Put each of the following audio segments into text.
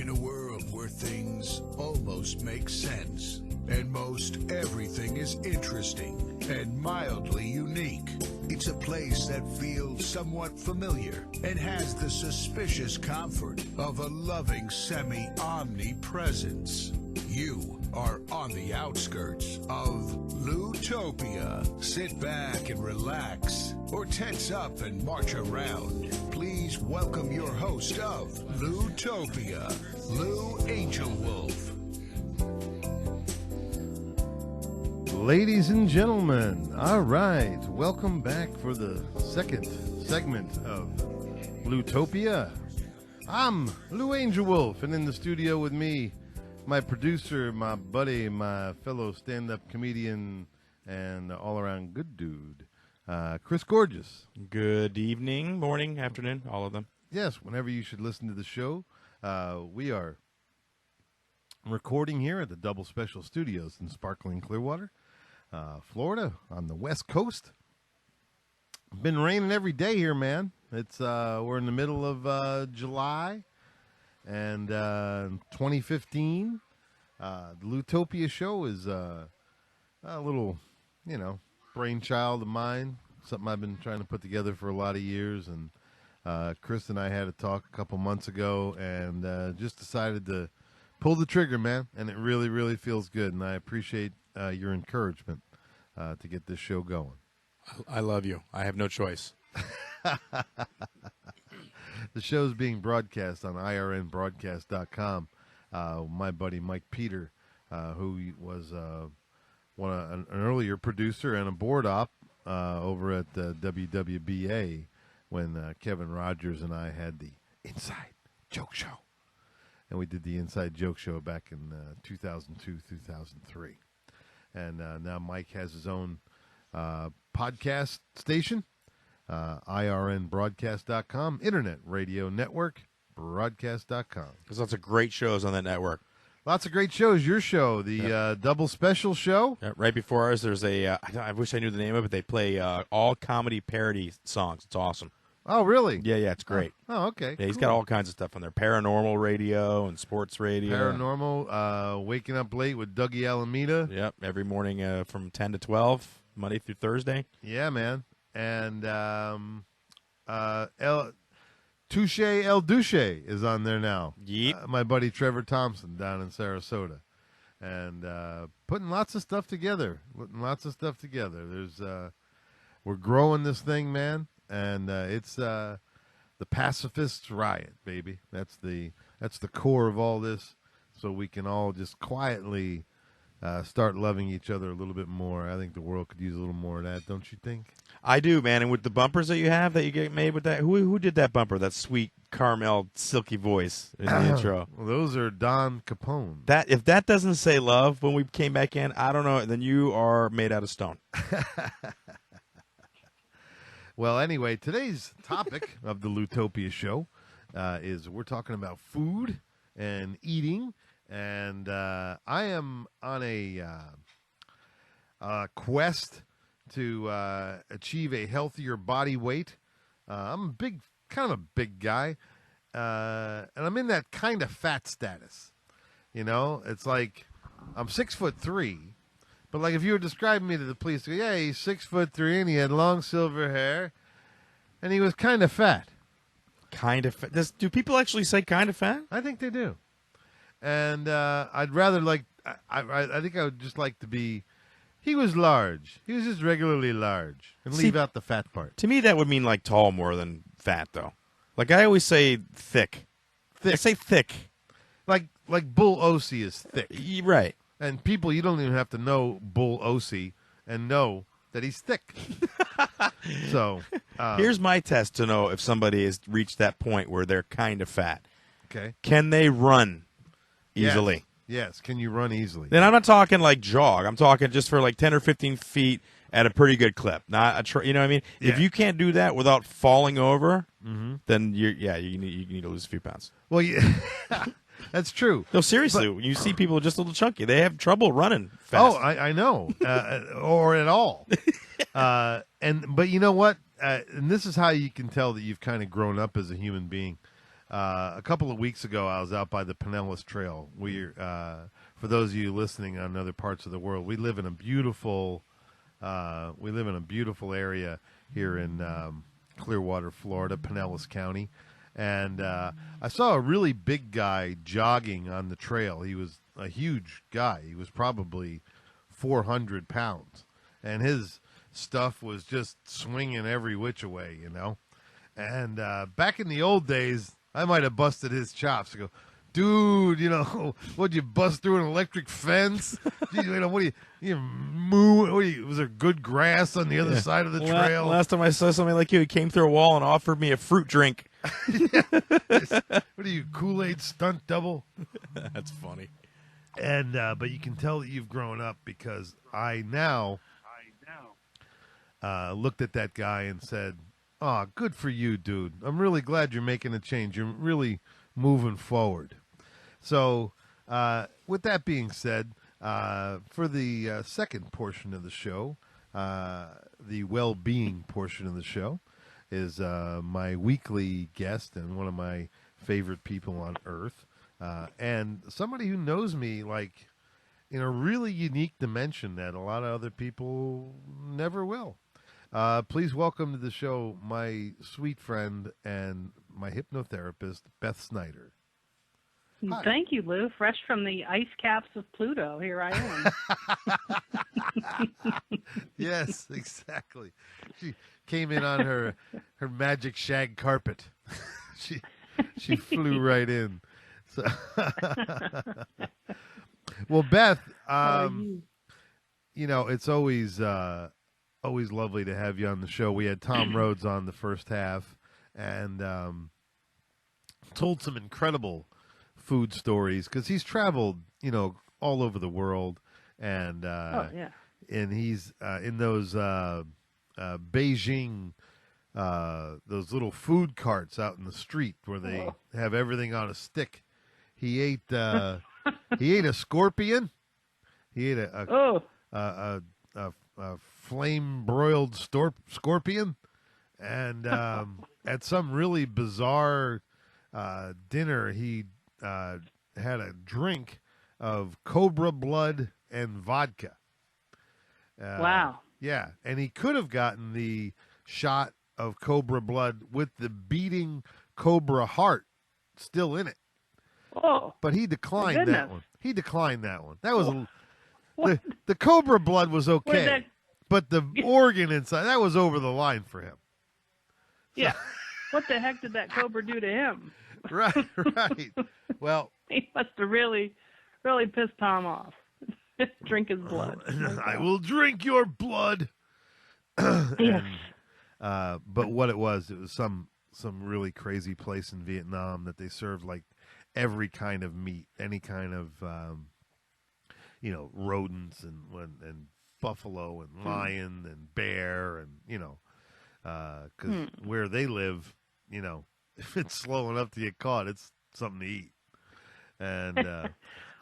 In a world where things almost make sense, and most everything is interesting and mildly unique, it's a place that feels somewhat familiar and has the suspicious comfort of a loving semi-omnipresence. You are on the outskirts of Loutopia. Sit back and relax, or tense up and march around. Please welcome your host of Loutopia, Lou Angelwolf. Ladies and gentlemen, all right, welcome back for the second segment of Loutopia. I'm Lou Angelwolf, and in the studio with me, my producer, my buddy, my fellow stand-up comedian, and all-around good dude, Chris Gorgeous. Good evening, morning, afternoon, all of them. Yes, whenever you should listen to the show. We are recording here at the Double Special Studios in sparkling Clearwater, Florida, on the West Coast. Been raining every day here, man. It's we're in the middle of July, and 2015. The Loutopia show is a little, brainchild of mine. Something I've been trying to put together for a lot of years, and Chris and I had a talk a couple months ago, and just decided to pull the trigger, man. And it really, really feels good, and I appreciate your encouragement to get this show going. I love you. I have no choice. The show's being broadcast on irnbroadcast.com. My buddy Mike Peter, who was an earlier producer and a board op over at WWBA when Kevin Rogers and I had the Inside Joke Show. And we did the Inside Joke Show back in 2002, 2003. And now Mike has his own podcast station, irnbroadcast.com, Internet Radio Network, broadcast.com. There's lots of great shows on that network. Lots of great shows. Your show, the Double Special Show. Yeah, right before ours, there's a, I wish I knew the name of it, they play all comedy parody songs. It's awesome. Oh, really? Yeah, it's great. Oh, okay. Yeah, he's got all kinds of stuff on there. Paranormal radio and sports radio. Paranormal, Waking Up Late with Dougie Alameda. Yep, every morning from 10 to 12, Monday through Thursday. Yeah, man. And Touche El Douche is on there now. Yep. My buddy Trevor Thompson down in Sarasota. And putting lots of stuff together. There's we're growing this thing, man. And it's the pacifists riot, baby. That's the core of all this. So we can all just quietly start loving each other a little bit more. I think the world could use a little more of that, don't you think? I do, man. And with the bumpers that you have that you get made with that, who did that bumper? That sweet caramel silky voice in the intro. Well, those are Don Capone. That if that doesn't say love when we came back in, I don't know. Then you are made out of stone. Well, anyway, today's topic of the Loutopia show is we're talking about food and eating, and I am on a quest to achieve a healthier body weight. I'm kind of a big guy, and I'm in that kind of fat status. It's like I'm 6'3". But like if you were describing me to the police, yeah, he's 6'3" and he had long silver hair, and he was kind of fat. Kind of fat? Do people actually say kind of fat? I think they do. And I'd rather I think I would just like to be. He was large. He was just regularly large, and leave out the fat part. To me, that would mean like tall more than fat, though. Like I always say, thick. I say thick. Like Bull Osee is thick, right? And people, you don't even have to know Bull Osee and know that he's thick. So here's my test to know if somebody has reached that point where they're kind of fat. Okay. Can they run easily? Yes. Can you run easily? Then I'm not talking like jog. I'm talking just for like 10 or 15 feet at a pretty good clip. Not you know what I mean? Yeah. If you can't do that without falling over, then you need to lose a few pounds. Well, yeah. That's true. No, seriously, when you see people just a little chunky, they have trouble running fast. Oh, I know, or at all. But you know what? And this is how you can tell that you've kind of grown up as a human being. A couple of weeks ago, I was out by the Pinellas Trail. For those of you listening on other parts of the world, we live in a beautiful area here in Clearwater, Florida, Pinellas County. And I saw a really big guy jogging on the trail. He was a huge guy. He was probably 400 pounds. And his stuff was just swinging every which way, you know. And back in the old days, I might have busted his chops. I go, dude, you know, what'd you bust through an electric fence? You know, what do you moo? Was there good grass on the other side of the trail? Last time I saw somebody like you, he came through a wall and offered me a fruit drink. What are you, Kool-Aid stunt double? That's funny. And but you can tell that you've grown up, because I now looked at that guy and said, "Oh, good for you, dude. I'm really glad you're making a change. You're really moving forward." So, with that being said, for the second portion of the show, the well-being portion of the show, is my weekly guest and one of my favorite people on earth, and somebody who knows me like in a really unique dimension that a lot of other people never will. Please welcome to the show my sweet friend and my hypnotherapist, Beth Snyder. Hi. Thank you, Lou. Fresh from the ice caps of Pluto, here I am. Yes, exactly. She came in on her magic shag carpet. She flew right in. So well, Beth, you know, it's always lovely to have you on the show. We had Tom Rhodes on the first half and told some incredible food stories, because he's traveled, you know, all over the world, and and he's in those Beijing those little food carts out in the street where they have everything on a stick. He ate a scorpion. He ate a flame broiled scorpion, and at some really bizarre dinner, he had a drink of cobra blood and vodka. Wow. Yeah, and he could have gotten the shot of cobra blood with the beating cobra heart still in it. Oh, but he declined that one. He declined that one. That was the cobra blood was okay, but the organ inside, that was over the line for him. Yeah. What the heck did that cobra do to him? Right. Well, he must have really, really pissed Tom off. Drink his blood. I will drink your blood. Yes. But what it was some really crazy place in Vietnam that they served like every kind of meat, any kind of rodents and buffalo and lion and bear, and because where they live, if it's slow enough to get caught, it's something to eat. And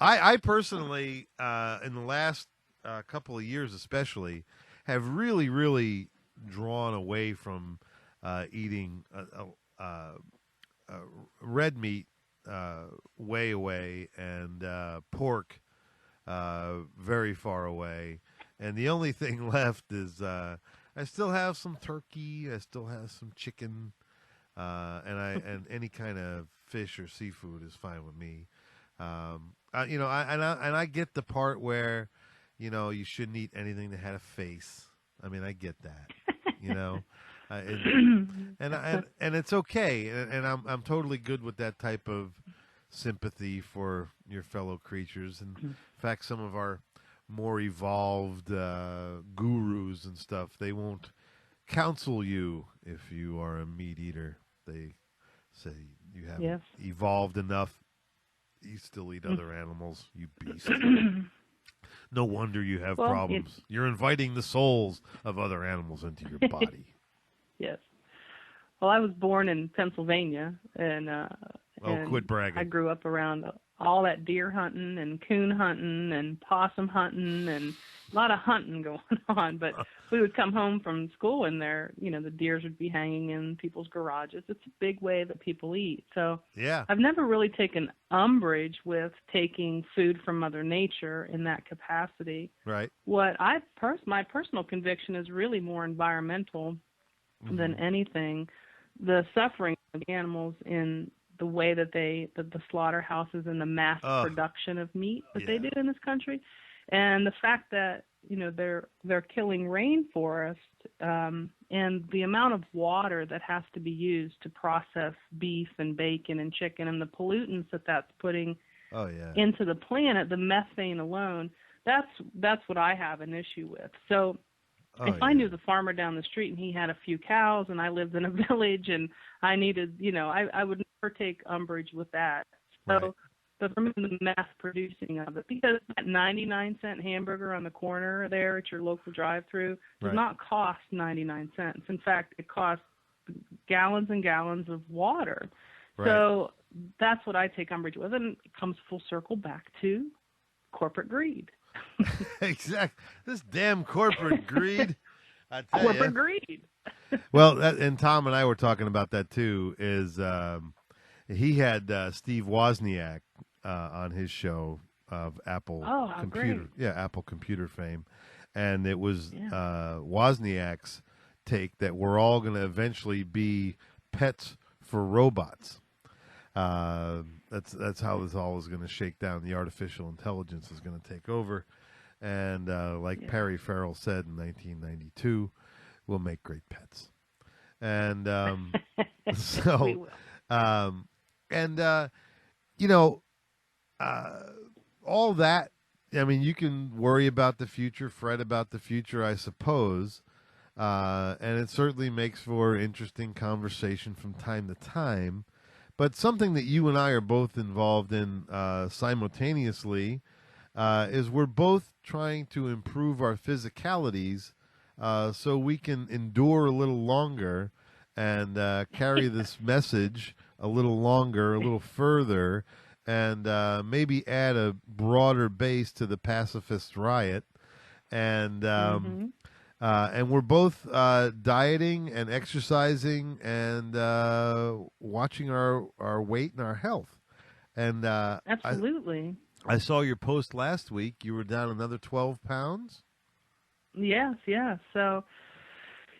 I personally, in the last couple of years especially, have really, really drawn away from eating red meat way away, and pork very far away. And the only thing left is I still have some turkey, I still have some chicken, and any kind of fish or seafood is fine with me. I get the part where, you shouldn't eat anything that had a face. I mean, I get that, and it's okay, and I'm totally good with that type of sympathy for your fellow creatures. And in fact, some of our more evolved gurus and stuff, they won't counsel you if you are a meat eater. They say you haven't evolved enough. You still eat other animals, you beast. No wonder you have problems. You're inviting the souls of other animals into your body. Yes. Well, I was born in Pennsylvania, and quit bragging. I grew up around all that deer hunting and coon hunting and possum hunting and a lot of hunting going on. But we would come home from school and the deers would be hanging in people's garages. It's a big way that people eat. So yeah, I've never really taken umbrage with taking food from Mother Nature in that capacity. right. What my personal conviction is really more environmental than anything. The suffering of the animals in the way that the slaughterhouses and the mass production of meat that they do in this country, and the fact that they're killing rainforest, and the amount of water that has to be used to process beef and bacon and chicken, and the pollutants that's putting into the planet, the methane alone, that's what I have an issue with. So if I knew the farmer down the street and he had a few cows and I lived in a village and I needed, I would never take umbrage with that. So, right. But for me, the mass producing of it, because that 99-cent hamburger on the corner there at your local drive-through does not cost 99 cents. In fact, it costs gallons and gallons of water. Right. So that's what I take umbrage with, and it comes full circle back to corporate greed. Exactly. This damn corporate greed. I tell Corporate you. greed. Well, and Tom and I were talking about that too. Is he had Steve Wozniak on his show of Apple computer, Apple computer fame, and it was Wozniak's take that we're all going to eventually be pets for robots. That's how this all is going to shake down. The artificial intelligence is going to take over, and Perry Farrell said in 1992, we'll make great pets. And so, all that. I mean, you can worry about the future, fret about the future, I suppose, and it certainly makes for interesting conversation from time to time. But something that you and I are both involved in simultaneously is we're both trying to improve our physicalities so we can endure a little longer and carry this message a little longer, a little further, and maybe add a broader base to the pacifist riot. And we're both dieting and exercising and watching our weight and our health. And Absolutely. I saw your post last week. You were down another 12 pounds. Yes. So,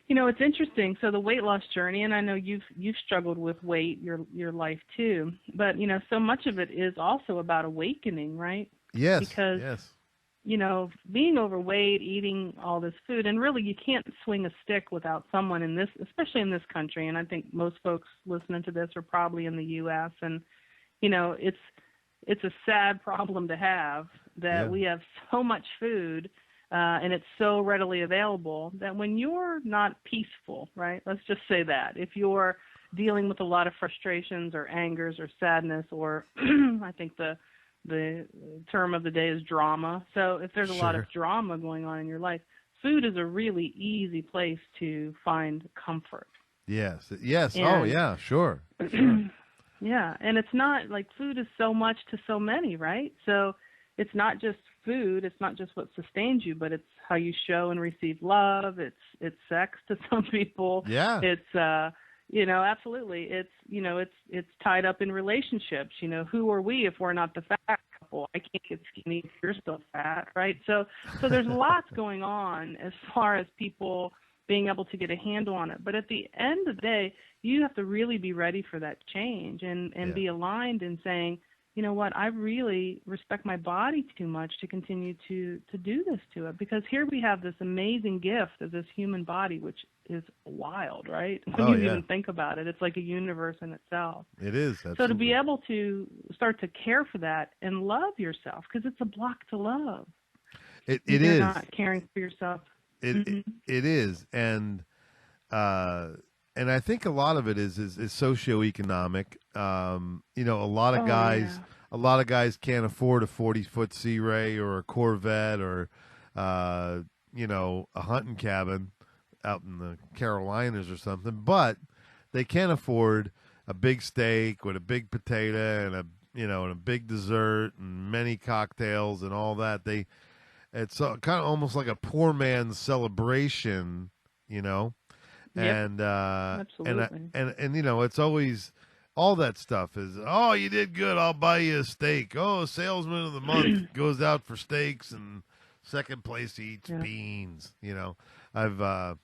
it's interesting. So the weight loss journey, and I know you've struggled with weight your life too, but so much of it is also about awakening, right? Yes. Because yes. Being overweight, eating all this food, and really you can't swing a stick without someone in this, especially in this country. And I think most folks listening to this are probably in the U.S. And, it's a sad problem to have that we have so much food and it's so readily available that when you're not peaceful, right? Let's just say that. If you're dealing with a lot of frustrations or angers or sadness or I think the term of the day is drama. So if there's a lot of drama going on in your life, food is a really easy place to find comfort. Yes. And, Sure. Yeah, and it's not like food is so much to so many, right? So it's not just food, it's not just what sustains you, but it's how you show and receive love. It's sex to some people. Yeah. It's absolutely. It's tied up in relationships. Who are we if we're not the fat couple? I can't get skinny if you're still fat, right? So there's lots going on as far as people being able to get a handle on it. But at the end of the day, you have to really be ready for that change and be aligned in saying, you know what, I really respect my body too much to continue to do this to it. Because here we have this amazing gift of this human body, which is wild, right? When you even think about it, it's like a universe in itself. It is. Absolutely. So to be able to start to care for that and love yourself, because it's a block to love. It you're is. Not caring for yourself. It is, and I think a lot of it is socioeconomic. A lot of guys can't afford a 40-foot Sea Ray or a Corvette or a hunting cabin out in the Carolinas or something. But they can't afford a big steak with a big potato and a big dessert and many cocktails and all that. It's kind of almost like a poor man's celebration, Yep. and Absolutely. and it's always all that stuff is, oh, you did good, I'll buy you a steak. Oh, salesman of the month goes out for steaks, and second place eats beans. I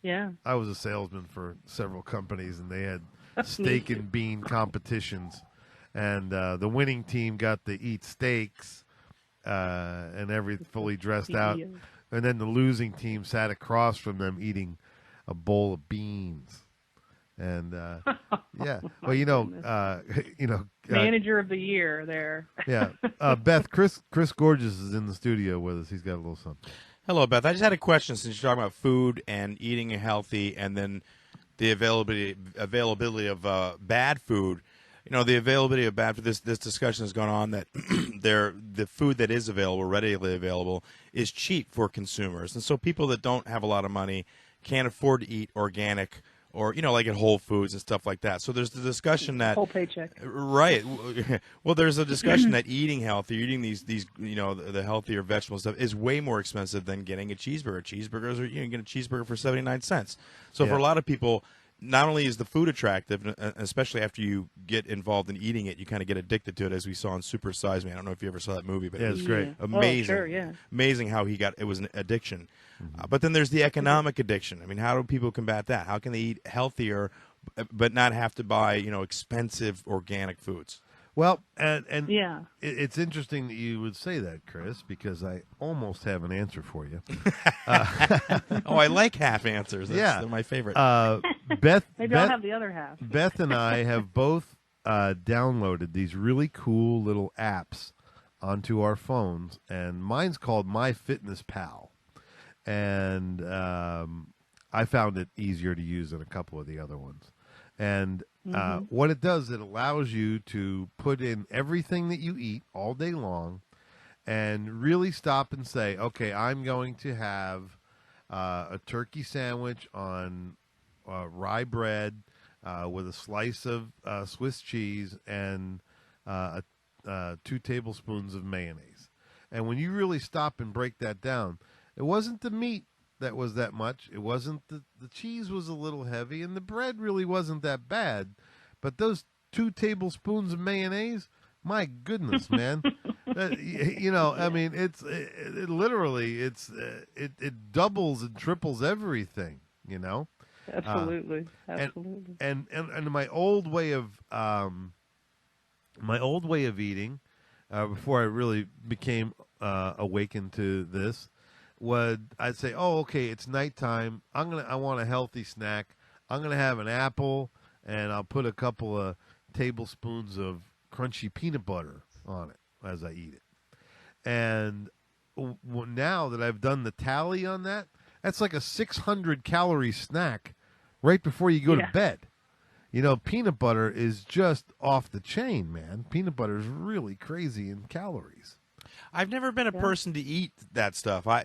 was a salesman for several companies, and they had steak and bean competitions, and the winning team got to eat steaks and fully dressed out, and then the losing team sat across from them eating a bowl of beans. And Manager of the year there. Beth, Chris Gorgeous is in the studio with us. He's got a little something. Hello, Beth. I just had a question since you're talking about food and eating healthy, and then the availability of bad food. The availability of bad food. This discussion has gone on that the food that is available, readily available, is cheap for consumers, and so people that don't have a lot of money can't afford to eat organic, or like at Whole Foods and stuff like that. So there's the discussion that whole paycheck. Right. Well, there's a discussion that eating healthy, eating these the healthier vegetable stuff is way more expensive than getting a cheeseburger. Cheeseburgers are, you can get a cheeseburger for 79 cents. So for a lot of people, not only is the food attractive, especially after you get involved in eating it, you kind of get addicted to it, as we saw in Super Size Me. I don't know if you ever saw that movie, but it was great. Amazing. Oh, sure, Amazing how it was an addiction. But then there's the economic addiction. I mean, how do people combat that? How can they eat healthier but not have to buy, expensive organic foods? Well, and it's interesting that you would say that, Chris, because I almost have an answer for you. Oh, I like half answers. They're my favorite. Beth, Maybe I'll have the other half. Beth and I have both downloaded these really cool little apps onto our phones, and mine's called MyFitnessPal. And I found it easier to use than a couple of the other ones. And what it does, it allows you to put in everything that you eat all day long and really stop and say, okay, I'm going to have a turkey sandwich on rye bread with a slice of Swiss cheese and 2 tablespoons of mayonnaise. And when you really stop and break that down, it wasn't the meat that was that much. It wasn't the cheese was a little heavy, and the bread really wasn't that bad. But those 2 tablespoons of mayonnaise, my goodness, man. I mean, it literally, it doubles and triples everything, Absolutely. And my old way of eating, before I really became awakened to this, I'd say, oh, okay, it's nighttime. I want a healthy snack. I'm gonna have an apple, and I'll put a couple of tablespoons of crunchy peanut butter on it as I eat it. And now that I've done the tally on that, that's like a 600 calorie snack right before you go to bed. Peanut butter is just off the chain, man. Peanut butter is really crazy in calories. I've never been a person to eat that stuff. I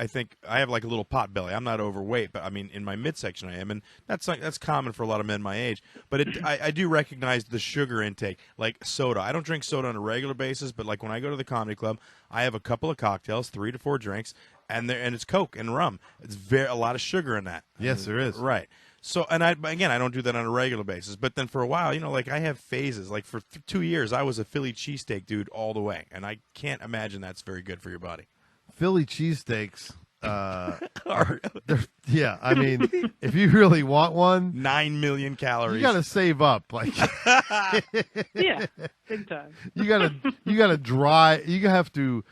think I have like a little pot belly. I'm not overweight, but I mean, in my midsection I am, and that's common for a lot of men my age. But I do recognize the sugar intake, like soda. I don't drink soda on a regular basis, but like when I go to the comedy club, I have a couple of cocktails, 3 to 4 drinks, and it's Coke and rum. It's a lot of sugar in that. Yes, there is. Right. So, and I don't do that on a regular basis. But then for a while, like I have phases. Like for 2 years, I was a Philly cheesesteak dude all the way, and I can't imagine that's very good for your body. Philly cheesesteaks, I mean, if you really want one, 9 million calories. You got to save up, like. Yeah, big time. You gotta drive. You have to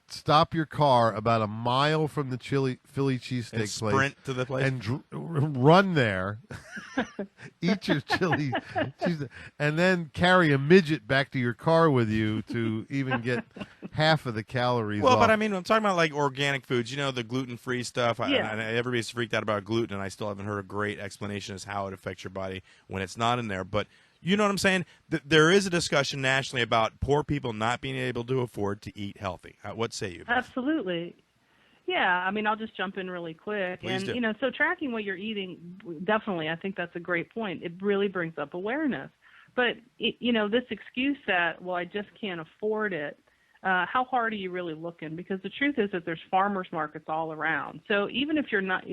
stop your car about a mile from the Philly cheesesteak place. Sprint to the place. And run there, eat your chili cheese, and then carry a midget back to your car with you to even get half of the calories off. But I mean, I'm talking about like organic foods, the gluten-free stuff. Everybody's freaked out about gluten, and I still haven't heard a great explanation as how it affects your body when it's not in there. But you know what I'm saying? There is a discussion nationally about poor people not being able to afford to eat healthy. What say you? Absolutely. Yeah, I mean, I'll just jump in really quick. Please do. So tracking what you're eating, definitely, I think that's a great point. It really brings up awareness. But, this excuse that, well, I just can't afford it, how hard are you really looking? Because the truth is that there's farmers markets all around. So even if you're not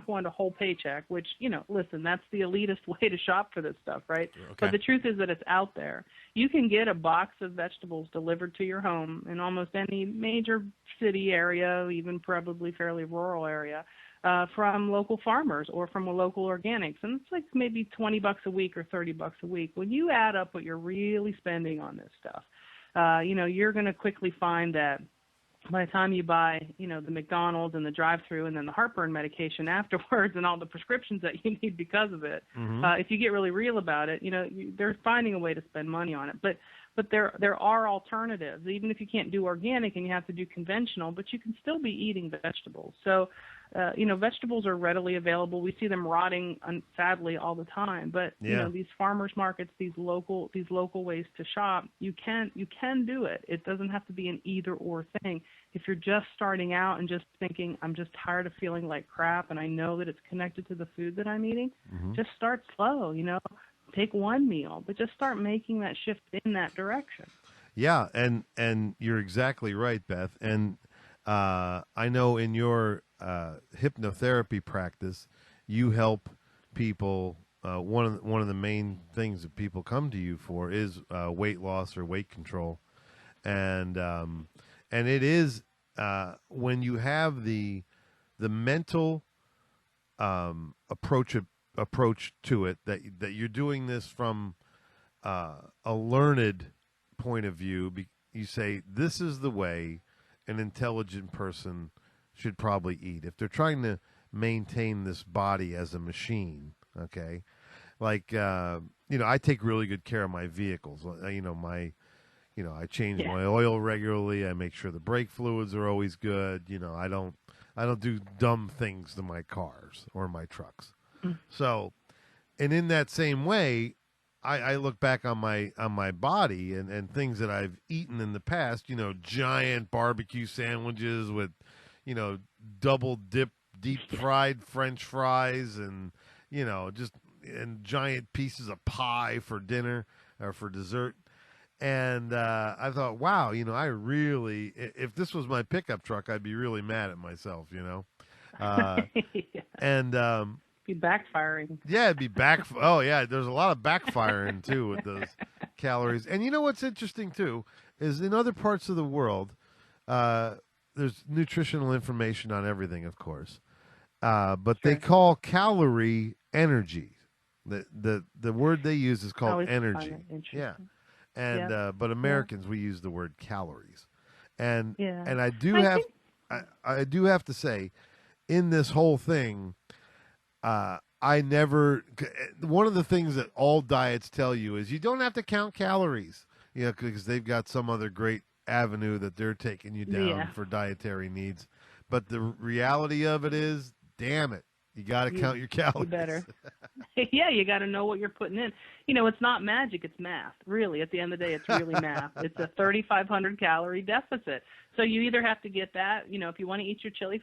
going to whole paycheck, which, listen, that's the elitist way to shop for this stuff, right? Okay. But the truth is that it's out there. You can get a box of vegetables delivered to your home in almost any major city area, even probably fairly rural area, from local farmers or from a local organics. And it's like maybe $20 a week or $30 a week. When you add up what you're really spending on this stuff, you're going to quickly find that by the time you buy, the McDonald's and the drive-through and then the heartburn medication afterwards and all the prescriptions that you need because of it, if you get really real about it, they're finding a way to spend money on it. But there are alternatives, even if you can't do organic and you have to do conventional, but you can still be eating vegetables. So, vegetables are readily available. We see them rotting, sadly, all the time. But these farmers markets, these local ways to shop, you can do it. It doesn't have to be an either or thing. If you're just starting out and just thinking, I'm just tired of feeling like crap, and I know that it's connected to the food that I'm eating, just start slow. Take one meal, but just start making that shift in that direction. Yeah, and you're exactly right, Beth. And I know in your hypnotherapy practice, you help people. One of the main things that people come to you for is weight loss or weight control, and it is when you have the mental approach to it, that you're doing this from a learned point of view. You say, this is the way an intelligent person should probably eat. If they're trying to maintain this body as a machine, okay? Like, I take really good care of my vehicles. I change my oil regularly. I make sure the brake fluids are always good. I don't do dumb things to my cars or my trucks. So, and in that same way, I look back on my body and things that I've eaten in the past, giant barbecue sandwiches with, double dip, deep fried French fries and, and giant pieces of pie for dinner or for dessert. And I thought, wow, I really, if this was my pickup truck, I'd be really mad at myself, and be backfiring. Yeah, it'd be Oh, yeah, there's a lot of backfiring, too, with those calories. And what's interesting, too, is in other parts of the world, there's nutritional information on everything, of course. But they call calorie energy. The word they use is called energy. Yeah. And but Americans, we use the word calories. And I do have to say, in this whole thing, one of the things that all diets tell you is you don't have to count calories, because they've got some other great avenue that they're taking you down for dietary needs. But the reality of it is, damn it, you got to count your calories. You better. Yeah, you got to know what you're putting in. It's not magic, it's math. Really, at the end of the day, it's really math. It's a 3,500 calorie deficit. So you either have to get that, if you want to eat your chili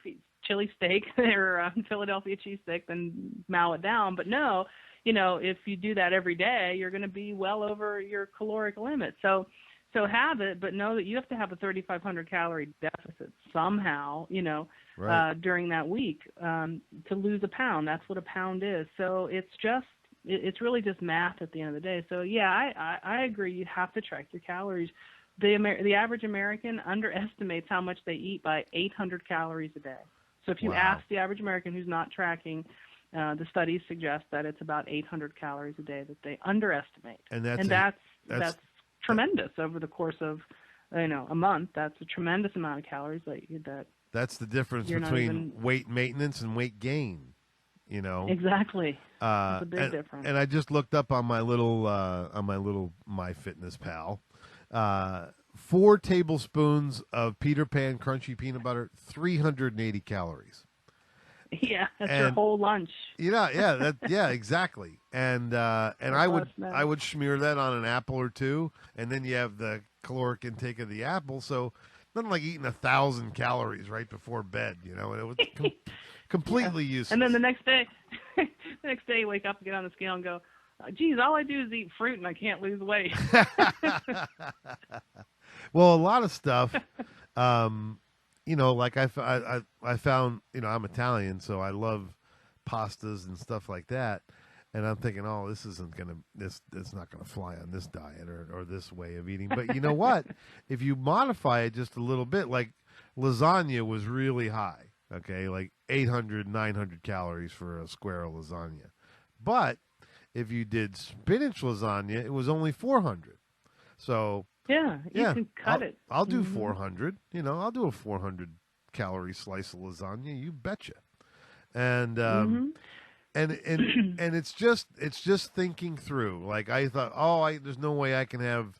steak or Philadelphia cheesesteak, then mow it down. But no, if you do that every day, you're going to be well over your caloric limit. So have it, but know that you have to have a 3,500 calorie deficit somehow, during that week to lose a pound. That's what a pound is. So it's really just math at the end of the day. So yeah, I agree. You have to track your calories. The average American underestimates how much they eat by 800 calories a day. So if you ask the average American who's not tracking, the studies suggest that it's about 800 calories a day that they underestimate. And that's tremendous over the course of, a month. That's a tremendous amount of calories that that's the difference between weight maintenance and weight gain. Exactly. It's a big difference. And I just looked up on my little MyFitnessPal. 4 tablespoons of Peter Pan crunchy peanut butter, 380 calories. Yeah, that's your whole lunch. Yeah, exactly. And I would smear that on an apple or two, and then you have the caloric intake of the apple. So, nothing like eating 1,000 calories right before bed. You know, it was completely useless. And then the next day, you wake up and get on the scale and go, geez, all I do is eat fruit and I can't lose weight. Well, a lot of stuff, you know, like I found, you know, I'm Italian, so I love pastas and stuff like that. And I'm thinking, oh, this it's not gonna fly on this diet or this way of eating. But you know what? If you modify it just a little bit, like lasagna was really high, okay, like 800, 900 calories for a square of lasagna. But if you did spinach lasagna, it was only 400. So yeah, you can cut it. I'll do 400. You know, I'll do a 400 calorie slice of lasagna. You betcha. And and it's just thinking through. Like I thought, there's no way I can have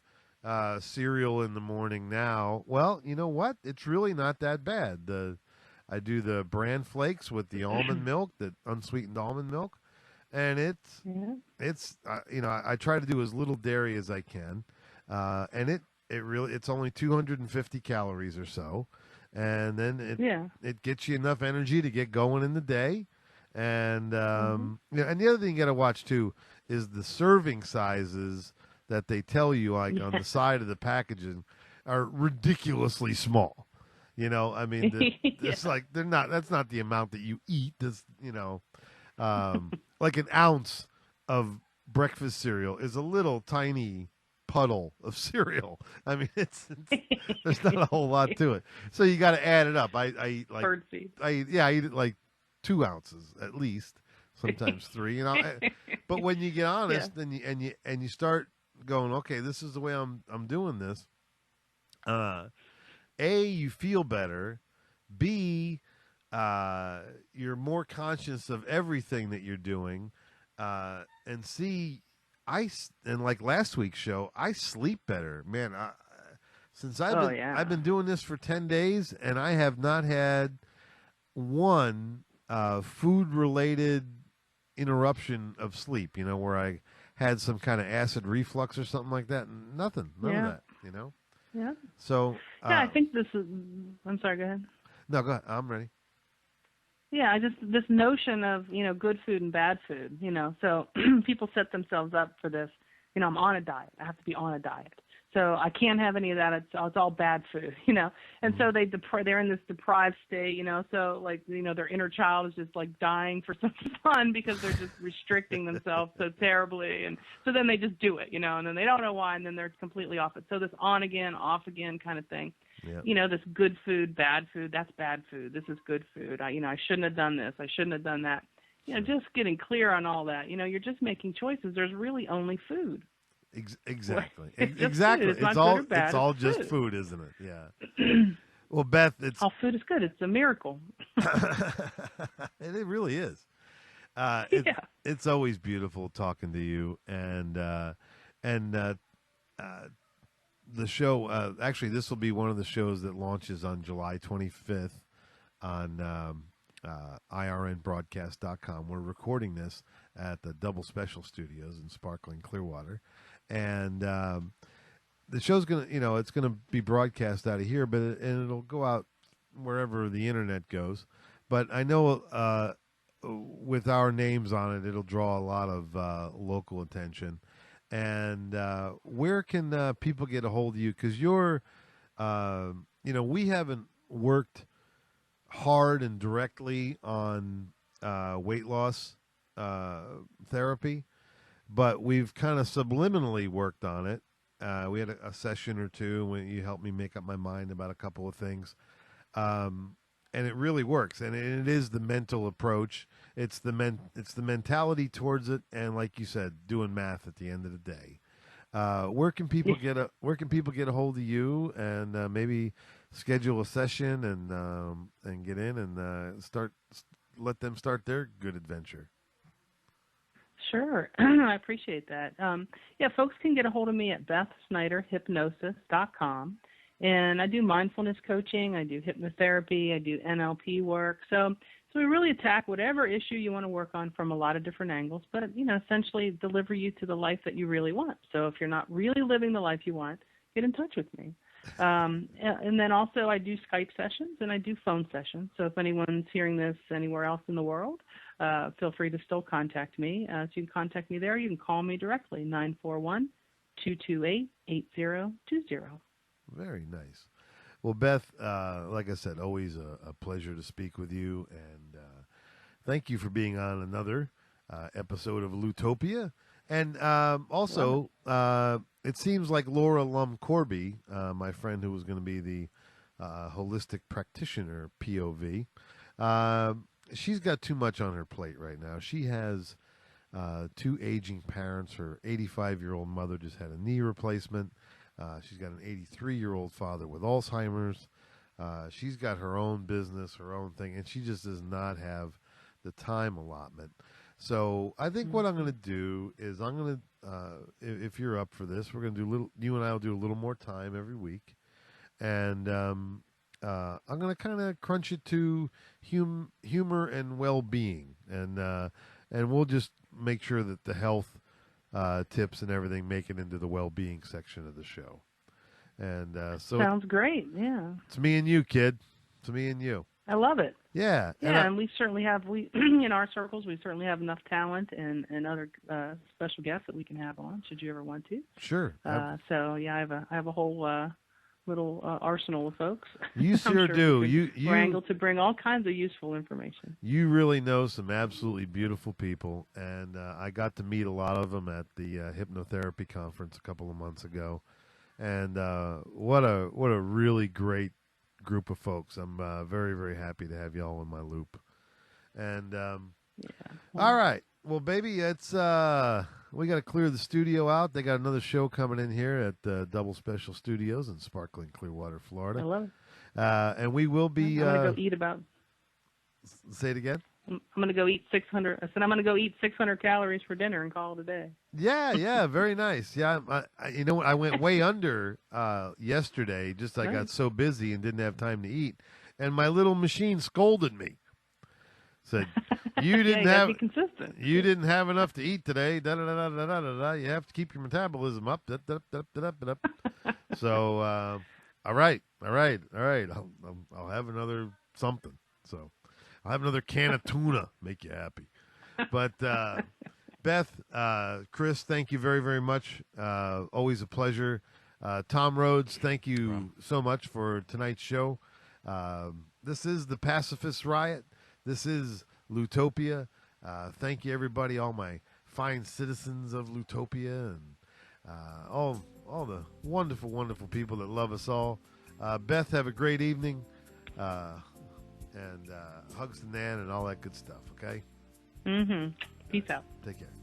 cereal in the morning now. Well, you know what? It's really not that bad. I do the bran flakes with the almond milk, the unsweetened almond milk, and it's you know, I try to do as little dairy as I can, and it's only 250 calories or so, and then it gets you enough energy to get going in the day. And you know, and the other thing you got to watch too is the serving sizes that they tell you, like on the side of the packaging, are ridiculously small. You know, I mean, it's like that's not the amount that you eat. This, you know, like an ounce of breakfast cereal is a little tiny puddle of cereal. I mean, there's not a whole lot to it. So you got to add it up. I eat like bird seed. I eat it like 2 ounces at least, sometimes 3. You know, but when you get honest, and you start going, okay, this is the way I'm doing this. A, you feel better. B, you're more conscious of everything that you're doing. And C, and like last week's show, I sleep better, man. Since I've been doing this for 10 days, and I have not had one food-related interruption of sleep, you know, where I had some kind of acid reflux or something like that. None of that, you know? Yeah. So... I think this is... I'm sorry, go ahead. No, go ahead. I'm ready. Yeah, this notion of, you know, good food and bad food, you know. So people set themselves up for this. You know, I'm on a diet. I have to be on a diet. So I can't have any of that. It's all bad food, you know. And so they're in this deprived state, you know. So like, you know, their inner child is just like dying for some fun because they're just restricting themselves so terribly. And so then they just do it, you know, and then they don't know why, and then they're completely off it. So this on again, off again kind of thing. Yep. You know, this good food, bad food, that's bad food. This is good food. I shouldn't have done this. I shouldn't have done that. You know, just getting clear on all that. You know, you're just making choices. There's really only food. Exactly. Exactly. It's all just food, isn't it? Yeah. Well, Beth, all food is good. It's a miracle. And it really is. It's always beautiful talking to you, and the show. Actually, this will be one of the shows that launches on July 25th on irnbroadcast.com. We're recording this at the Double Special Studios in Sparkling Clearwater. And the show's gonna, you know, it's gonna be broadcast out of here, but it'll go out wherever the internet goes. But I know with our names on it, it'll draw a lot of local attention. And where can people get a hold of you? Because you're, you know, we haven't worked hard and directly on weight loss therapy. But we've kind of subliminally worked on it. We had a session or two when you helped me make up my mind about a couple of things. And it really works. And it is the mental approach. It's the mentality towards it. And like you said, doing math at the end of the day. Where can people get a hold of you and maybe schedule a session and get in and let them start their good adventure? Sure. I appreciate that. Folks can get a hold of me at BethSnyderHypnosis.com. And I do mindfulness coaching. I do hypnotherapy. I do NLP work. So we really attack whatever issue you want to work on from a lot of different angles, but, you know, essentially deliver you to the life that you really want. So if you're not really living the life you want, get in touch with me. And then also I do Skype sessions and I do phone sessions. So if anyone's hearing this anywhere else in the world, feel free to still contact me. So you can contact me there. You can call me directly, 941-228-8020. Very nice. Well, Beth, like I said, always a pleasure to speak with you, and thank you for being on another episode of Loutopia. And also, it seems like Laura Lum Corby, my friend who was going to be the holistic practitioner POV, she's got too much on her plate right now. She has two aging parents. Her 85-year-old mother just had a knee replacement. She's got an 83-year-old father with Alzheimer's. She's got her own business, her own thing, and she just does not have the time allotment. So I think what I'm going to do is I'm going to, if you're up for this, we're going to do you and I will do a little more time every week. And I'm going to kind of crunch it to humor and well-being. And we'll just make sure that the health tips and everything make it into the well-being section of the show. And so sounds great. Yeah. It's me and you, kid. It's me and you. I love it. Yeah. Yeah, and we certainly have, in our circles, we certainly have enough talent and other special guests that we can have on, should you ever want to. Sure. So, yeah, I have a whole little arsenal of folks. You sure do. We're able to bring all kinds of useful information. You really know some absolutely beautiful people, and I got to meet a lot of them at the hypnotherapy conference a couple of months ago. And what a really great group of folks. I'm very, very happy to have y'all in my loop. And all right, well, baby, it's we got to clear the studio out. They got another show coming in here at Double Special Studios in sparkling Clearwater, Florida. I love it. And we will be. I'm gonna go eat about. Say it again. I'm gonna go eat 600. I said I'm gonna go eat 600 calories for dinner and call it a day. Yeah, very nice. Yeah, you know what? I went way under yesterday. Just I got so busy and didn't have time to eat, and my little machine scolded me. Said you didn't have be consistent. You didn't have enough to eat today. Da da da da da da da. You have to keep your metabolism up. Da, da, da, da, da, da. So all right. I'll have another something. So I'll have another can of tuna. Make you happy. But Beth, Chris, thank you very, very much. Always a pleasure. Tom Rhodes, thank you so much for tonight's show. This is the Pacifist Riot. This is Loutopia. Thank you, everybody, all my fine citizens of Loutopia, and all the wonderful, wonderful people that love us all. Beth, have a great evening, and hugs to Nan and all that good stuff, okay? Peace out. Take care.